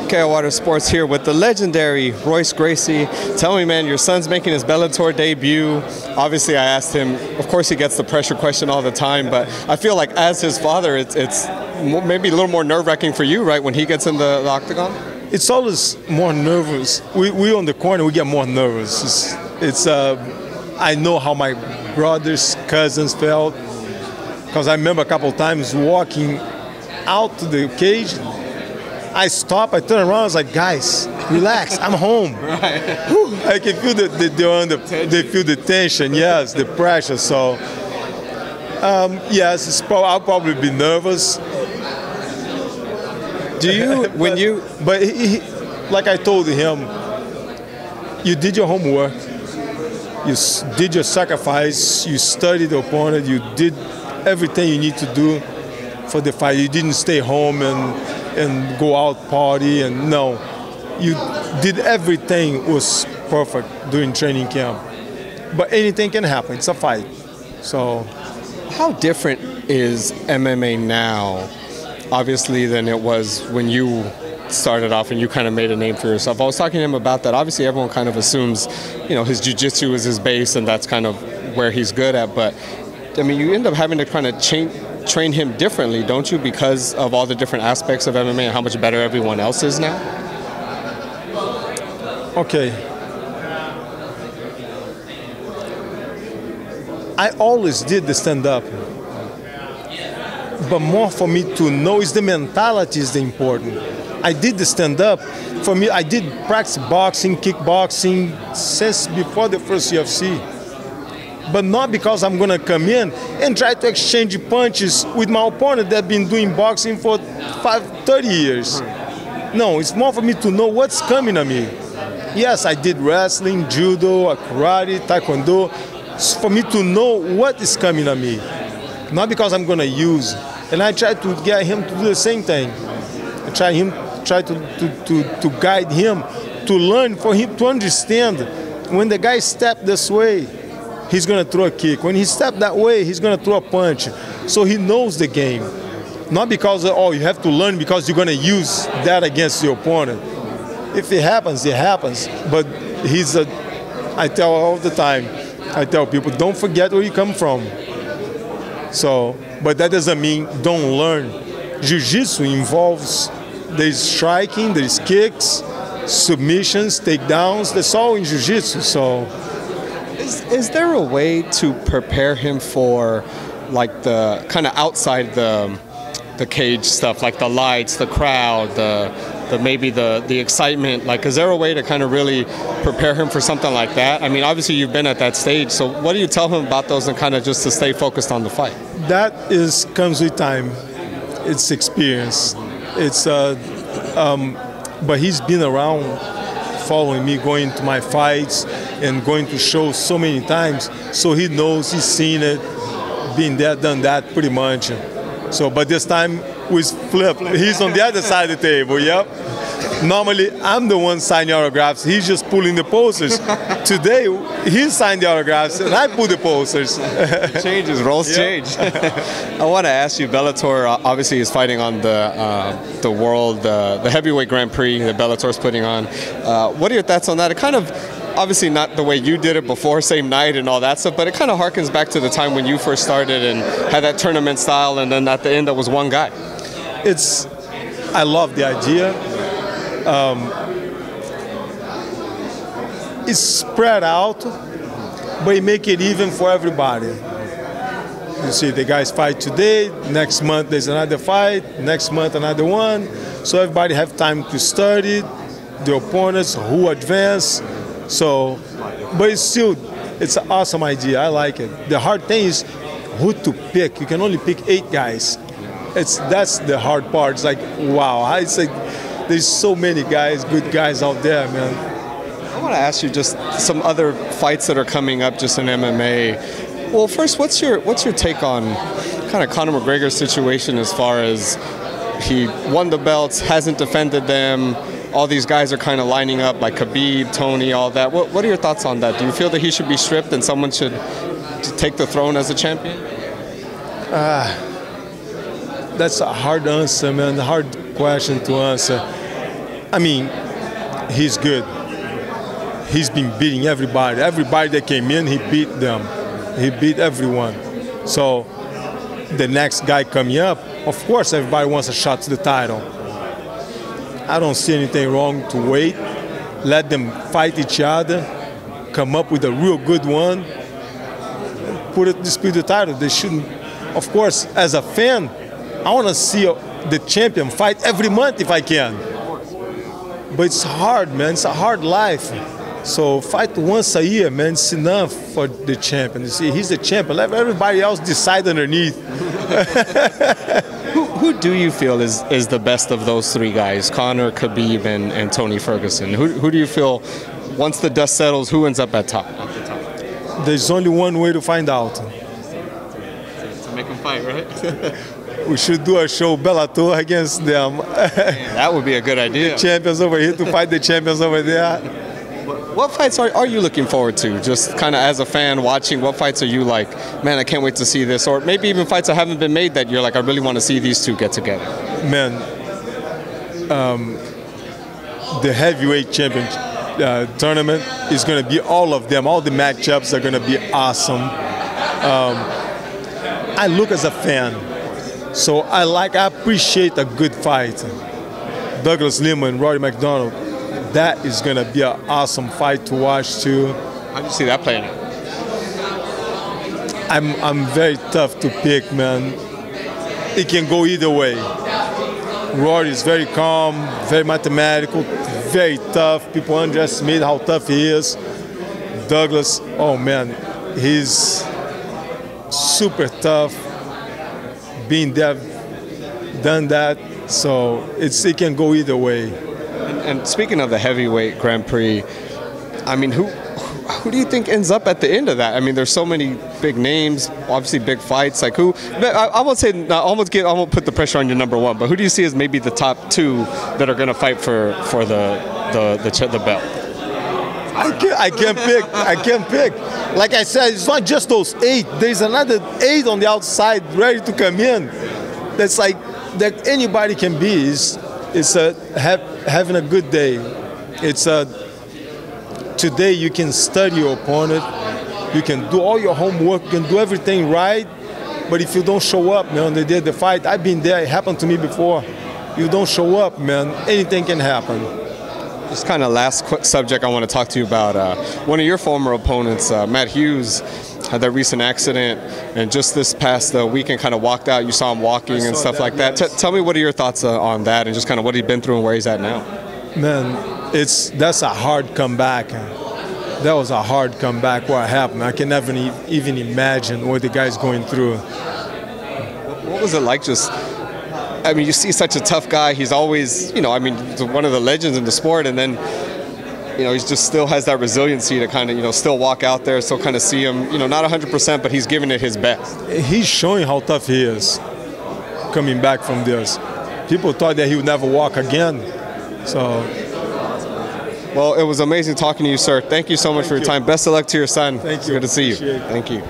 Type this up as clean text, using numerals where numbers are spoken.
Okay, Water Sports here with the legendary Royce Gracie. Tell me, man, your son's making his Bellator debut. Obviously, I asked him, of course he gets the pressure question all the time, but I feel like as his father, it's maybe a little more nerve-wracking for you, right, when he gets in the octagon? It's always more nervous. We on the corner, we get more nervous. I know how my brothers, cousins felt, because I remember a couple of times walking out to the cage. I stop, I turn around, I was like, guys, relax, I'm home. Right. Whew, I can feel they feel the tension, yes, the pressure. So, yes, I'll probably be nervous. Do you, But like I told him, you did your homework, you did your sacrifice, you studied the opponent, you did everything you need to do for the fight. You didn't stay home and go out party, and no, you did everything was perfect during training camp. But anything can happen, it's a fight. So how different is MMA now, obviously, than it was when you started off and you kind of made a name for yourself? I was talking to him about that. Obviously, everyone kind of assumes, you know, his jiu-jitsu is his base and that's kind of where he's good at. But, I mean, you end up having to kind of train him differently, don't you, because of all the different aspects of MMA and how much better everyone else is now? Okay. I always did the stand-up. But more for me to know is the mentality is the important. I did the stand-up. For me, I did practice boxing, kickboxing since before the first UFC. But not because I'm going to come in and try to exchange punches with my opponent that's been doing boxing for 30 years. No, it's more for me to know what's coming at me. Yes, I did wrestling, judo, karate, taekwondo. It's for me to know what is coming at me. Not because I'm going to use. And I try to get him to do the same thing. I try to guide him, to learn, for him to understand when the guy steps this way, he's going to throw a kick. When he steps that way, he's going to throw a punch. So he knows the game. Not because, oh, you have to learn because you're going to use that against your opponent. If it happens, it happens. But I tell all the time, I tell people, don't forget where you come from. So, but that doesn't mean don't learn. Jiu-jitsu involves, there's striking, there's kicks, submissions, takedowns. That's all in jiu-jitsu. So, is there a way to prepare him for, like, the kind of outside the cage stuff, like the lights, the crowd, maybe the excitement? Like, is there a way to kind of really prepare him for something like that? I mean, obviously you've been at that stage, so what do you tell him about those and kind of just to stay focused on the fight? That comes with time. It's experience. But he's been around following me, going to my fights and going to shows so many times, so he knows, he's seen it, been there, done that pretty much. So, but this time we flip. He's on the other side of the table, yep. Normally, I'm the one signing autographs. He's just pulling the posters. Today, he signed the autographs, and I pull the posters. Changes, roles change. I want to ask you, Bellator obviously is fighting on the world, the heavyweight Grand Prix that Bellator's putting on. What are your thoughts on that? It kind of, obviously not the way you did it before, same night and all that stuff, but it kind of harkens back to the time when you first started and had that tournament style, and then at the end, there was one guy. I love the idea. It's spread out, but you make it even for everybody. You see, the guys fight today, next month there's another fight, next month another one, so everybody have time to study the opponents, who advance. So, but it's an awesome idea. I like it. The hard thing is who to pick. You can only pick 8 guys. That's the hard part. It's like, wow. It's like there's so many guys, good guys out there, man. I want to ask you just some other fights that are coming up just in MMA. Well, first, what's your take on kind of Conor McGregor's situation as far as he won the belts, hasn't defended them? All these guys are kind of lining up, like Khabib, Tony, all that. What are your thoughts on that? Do you feel that he should be stripped and someone should take the throne as a champion? That's a hard answer, man. A hard question to answer. I mean, he's good. He's been beating everybody. Everybody that came in, he beat them. He beat everyone. So the next guy coming up, of course, everybody wants a shot to the title. I don't see anything wrong to wait. Let them fight each other, come up with a real good one, put it dispute the title. They shouldn't. Of course, as a fan, I want to see the champion fight every month if I can. But it's hard, man. It's a hard life. So fight once a year, man. It's enough for the champion. You see, he's the champion. Let everybody else decide underneath. Who do you feel is the best of those three guys? Conor, Khabib, and Tony Ferguson. Who do you feel, once the dust settles, who ends up at top? There's only one way to find out. To make them fight, right? We should do a show, Bellator against them. Man, that would be a good idea. The champions over here to fight the champions over there. What fights are you looking forward to? Just kind of as a fan watching, what fights are you like, man, I can't wait to see this? Or maybe even fights that haven't been made that you're like, I really want to see these two get together. Man, the heavyweight champion tournament is going to be all of them. All the matchups are going to be awesome. I look as a fan, so I appreciate a good fight. Douglas Lima and Rory McDonald. That is going to be an awesome fight to watch too. How do you see that playing out? I'm very tough to pick, man. It can go either way. Rory is very calm, very mathematical, very tough. People underestimate how tough he is. Douglas, oh man, he's super tough. Been there, done that. So it can go either way. And speaking of the heavyweight Grand Prix, I mean, who do you think ends up at the end of that? I mean, there's so many big names, obviously big fights. Like who? I won't say. I won't put the pressure on your number one. But who do you see as maybe the top two that are going to fight for the belt? I can't pick. Like I said, it's not just those 8. There's another 8 on the outside ready to come in. That's like that anybody can be. It's having a good day. Today you can study your opponent, you can do all your homework, you can do everything right, but if you don't show up, man, on the day of the fight, I've been there, it happened to me before. You don't show up, man, anything can happen. Just kind of last quick subject I want to talk to you about. One of your former opponents, Matt Hughes, had that recent accident, and just this past weekend kind of walked out. You saw him walking and stuff like that. Yes. Tell me, what are your thoughts on that, and just kind of what he's been through and where he's at now? Man, that's a hard comeback. That was a hard comeback. What happened? I can never even imagine what the guy's going through. What was it like? Just, I mean, you see such a tough guy. He's always, I mean, one of the legends in the sport, and then, he just still has that resiliency to kind of, still walk out there, still kind of see him, not 100%, but he's giving it his best. He's showing how tough he is coming back from this. People thought that he would never walk again. So. Well, it was amazing talking to you, sir. Thank you so much for your time. Best of luck to your son. Thank you. It's good to see you. Appreciate it. Thank you.